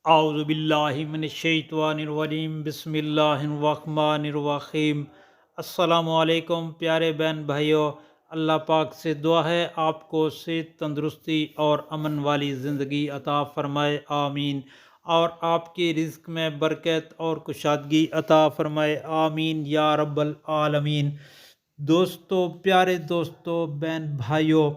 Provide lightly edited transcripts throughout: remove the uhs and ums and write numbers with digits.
اعوذ باللہ من الشیطان الرجیم بسم اللہ الرحمن الرحیم۔ السلام علیکم پیارے بہن بھائیوں، اللہ پاک سے دعا ہے آپ کو صحت، تندرستی اور امن والی زندگی عطا فرمائے، آمین۔ اور آپ کی رزق میں برکت اور کشادگی عطا فرمائے، آمین یا رب العالمین۔ دوستو، پیارے دوستو، بہن بھائیوں،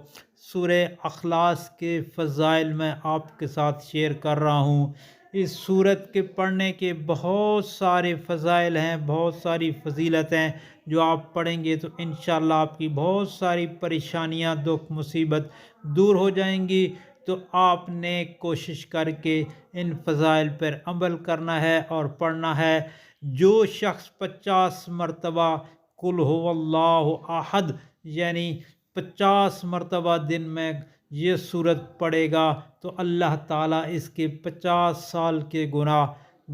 سورہ اخلاص کے فضائل میں آپ کے ساتھ شیئر کر رہا ہوں۔ اس سورت کے پڑھنے کے بہت سارے فضائل ہیں، بہت ساری فضیلت ہیں جو آپ پڑھیں گے تو انشاءاللہ آپ کی بہت ساری پریشانیاں، دکھ، مصیبت دور ہو جائیں گی۔ تو آپ نے کوشش کر کے ان فضائل پر عمل کرنا ہے اور پڑھنا ہے۔ جو شخص 50 مرتبہ قل هو اللہ احد یعنی 50 مرتبہ دن میں یہ سورت پڑھے گا تو اللہ تعالیٰ اس کے 50 سال کے گناہ،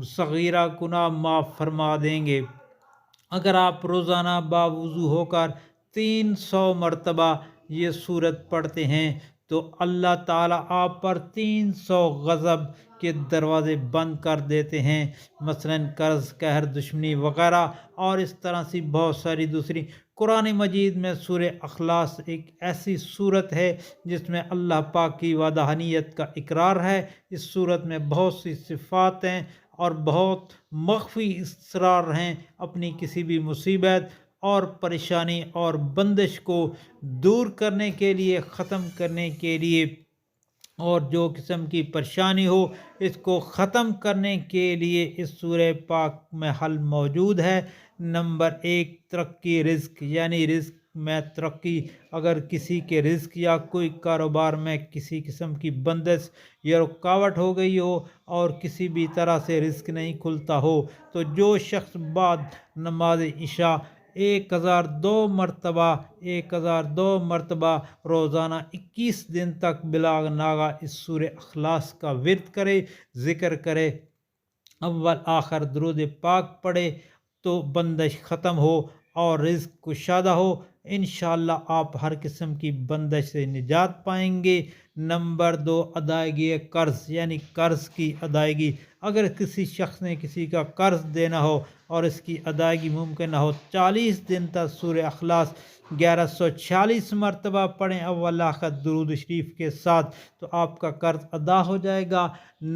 صغیرہ گناہ معاف فرما دیں گے۔ اگر آپ روزانہ باوضو ہو کر 300 مرتبہ یہ سورت پڑھتے ہیں تو اللہ تعالیٰ آپ پر 300 غضب کے دروازے بند کر دیتے ہیں، مثلا قرض، قہر، دشمنی وغیرہ، اور اس طرح سے بہت ساری دوسری۔ قرآن مجید میں سورہ اخلاص ایک ایسی سورت ہے جس میں اللہ پاک کی وحدانیت کا اقرار ہے۔ اس سورت میں بہت سی صفات ہیں اور بہت مخفی اسرار ہیں اپنی کسی بھی مصیبت اور پریشانی اور بندش کو دور کرنے کے لیے، ختم کرنے کے لیے، اور جو قسم کی پریشانی ہو اس کو ختم کرنے کے لیے اس سورہ پاک میں حل موجود ہے۔ نمبر 1، ترقی رزق، یعنی رزق میں ترقی۔ اگر کسی کے رزق یا کوئی کاروبار میں کسی قسم کی بندش یا رکاوٹ ہو گئی ہو اور کسی بھی طرح سے رزق نہیں کھلتا ہو تو جو شخص بعد نماز عشاء 1002 مرتبہ روزانہ 21 دن تک بلا ناغہ اس سورہ اخلاص کا ورد کرے، ذکر کرے، اول آخر درود پاک پڑھے تو بندش ختم ہو اور رزق کشادہ ہو۔ انشاءاللہ آپ ہر قسم کی بندش سے نجات پائیں گے۔ نمبر 2، ادائیگی قرض، یعنی قرض کی ادائیگی۔ اگر کسی شخص نے کسی کا قرض دینا ہو اور اس کی ادائیگی ممکن نہ ہو، 40 دن تک سورہ اخلاص 1146 مرتبہ پڑھیں اول آخر درود شریف کے ساتھ تو آپ کا قرض ادا ہو جائے گا۔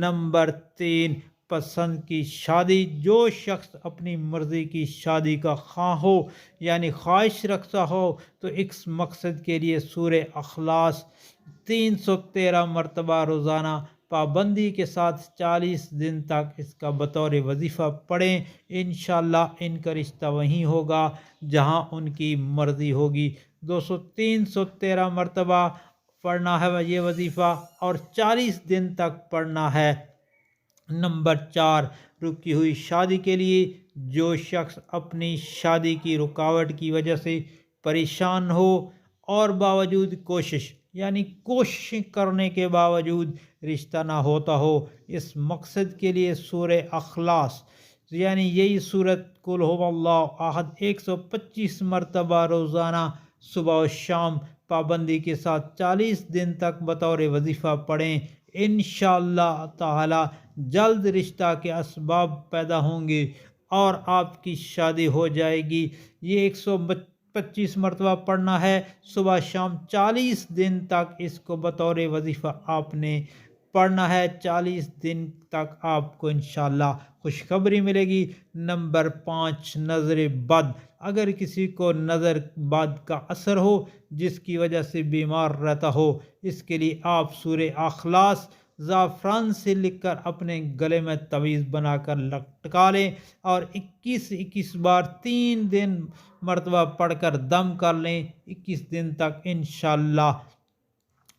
نمبر 3، پسند کی شادی۔ جو شخص اپنی مرضی کی شادی کا خواہ ہو یعنی خواہش رکھتا ہو تو اس مقصد کے لیے سورہ اخلاص 313 مرتبہ روزانہ پابندی کے ساتھ 40 دن تک اس کا بطور وظیفہ پڑھیں، انشاءاللہ ان کا رشتہ وہیں ہوگا جہاں ان کی مرضی ہوگی۔ 313 مرتبہ پڑھنا ہے یہ وظیفہ اور 40 دن تک پڑھنا ہے۔ نمبر 4، رکی ہوئی شادی کے لیے۔ جو شخص اپنی شادی کی رکاوٹ کی وجہ سے پریشان ہو اور باوجود کوشش یعنی کوشش کرنے کے باوجود رشتہ نہ ہوتا ہو، اس مقصد کے لیے سورہ اخلاص یعنی یہی سورت قل هو اللہ احد 125 مرتبہ روزانہ صبح و شام پابندی کے ساتھ 40 دن تک بطور وظیفہ پڑھیں، انشاءاللہ تعالی جلد رشتہ کے اسباب پیدا ہوں گے اور آپ کی شادی ہو جائے گی۔ یہ 125 مرتبہ پڑھنا ہے صبح شام، 40 دن تک اس کو بطور وظیفہ آپ نے پڑھنا ہے۔ 40 دن تک آپ کو انشاءاللہ خوشخبری ملے گی۔ نمبر 5، نظر بد۔ اگر کسی کو نظر بد کا اثر ہو جس کی وجہ سے بیمار رہتا ہو، اس کے لیے آپ سورہ اخلاص زعفران سے لکھ کر اپنے گلے میں تعویذ بنا کر لٹکا لیں اور 21 بار 3 مرتبہ پڑھ کر دم کر لیں۔ 21 دن تک انشاءاللہ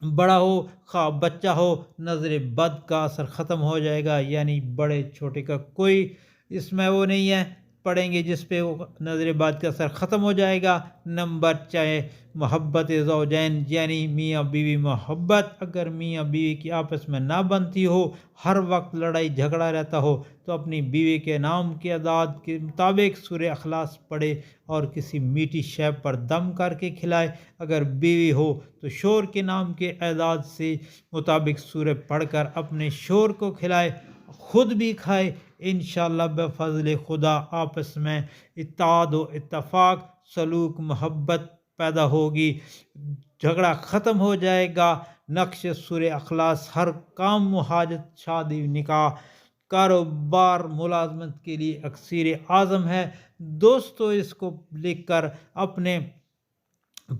بڑا ہو خواہ بچہ ہو، نظر بد کا اثر ختم ہو جائے گا، یعنی بڑے چھوٹے کا کوئی اس میں وہ نہیں ہے، پڑھیں گے جس پہ وہ نظر بد کا اثر ختم ہو جائے گا۔ نمبر 4، محبت زوجین، یعنی میاں بیوی محبت۔ اگر میاں بیوی کی آپس میں نہ بنتی ہو، ہر وقت لڑائی جھگڑا رہتا ہو تو اپنی بیوی کے نام کے اعداد کے مطابق سورہ اخلاص پڑھے اور کسی میٹھی شے پر دم کر کے کھلائے۔ اگر بیوی ہو تو شوہر کے نام کے اعداد سے مطابق سورہ پڑھ کر اپنے شوہر کو کھلائے خود بھی کھائے، انشاءاللہ بفضل خدا آپس میں اتحاد و اتفاق، سلوک، محبت پیدا ہوگی، جھگڑا ختم ہو جائے گا۔ نقش سورہ اخلاص ہر کام و حاجت، شادی، نکاح، کاروبار، ملازمت کے لیے اکسیر اعظم ہے۔ دوستو اس کو لکھ کر اپنے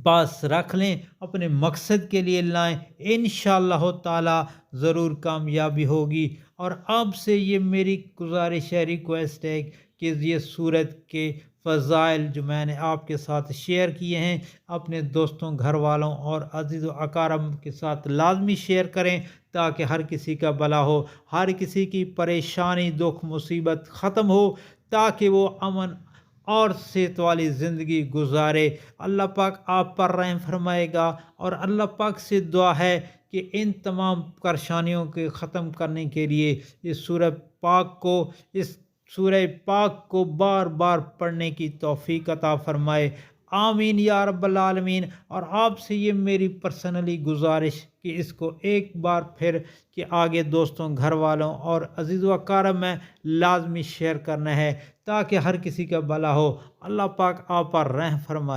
پاس رکھ لیں، اپنے مقصد کے لیے لائیں، انشاءاللہ تعالی ضرور کامیابی ہوگی۔ اور آپ سے یہ میری گزارش ہے، ریکویسٹ ہے کہ یہ سورت کے فضائل جو میں نے آپ کے ساتھ شیئر کیے ہیں، اپنے دوستوں، گھر والوں اور عزیز و اقارب کے ساتھ لازمی شیئر کریں، تاکہ ہر کسی کا بھلا ہو، ہر کسی کی پریشانی، دکھ، مصیبت ختم ہو، تاکہ وہ امن اور صحت والی زندگی گزارے۔ اللہ پاک آپ پر رحم فرمائے گا، اور اللہ پاک سے دعا ہے کہ ان تمام پریشانیوں کے ختم کرنے کے لیے اس سورہ پاک کو بار بار پڑھنے کی توفیق عطا فرمائے، آمین یا رب العالمین۔ اور آپ سے یہ میری پرسنلی گزارش کہ اس کو ایک بار پھر کہ آگے دوستوں، گھر والوں اور عزیز و اقارب میں لازمی شیئر کرنا ہے، تاکہ ہر کسی کا بھلا ہو۔ اللہ پاک آپ پر رحم فرمائے۔